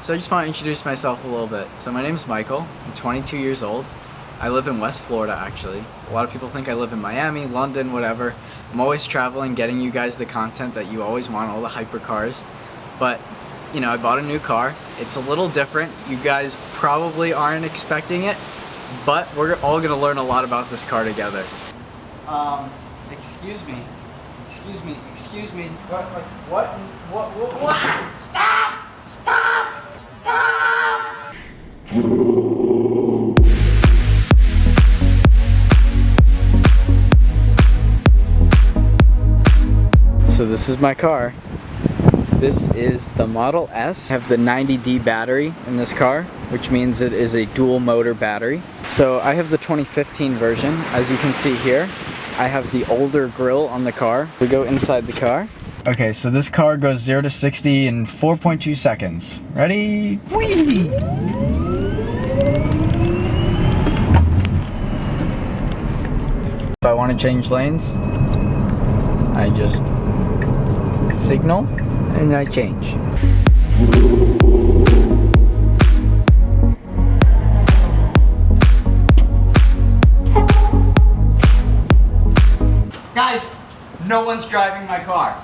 So I just want to introduce myself a little bit. So my name is Michael. I'm 22 years old. I live in West Florida, actually. A lot of people think I live in Miami, London, whatever. I'm always traveling, getting you guys the content that you always want, all the hypercars. But, you know, I bought a new car. It's a little different. You guys probably aren't expecting it, but we're all gonna learn a lot about this car together. Excuse me. Excuse me. What? Stop! So this is my car. This is the Model S. I have the 90D battery in this car, which means it is a dual motor battery. So I have the 2015 version, as you can see here. I have the older grille on the car. We go inside the car. Okay, so this car goes 0 to 60 in 4.2 seconds. Ready? Whee! If I want to change lanes, I just signal and I change. Guys, no one's driving my car.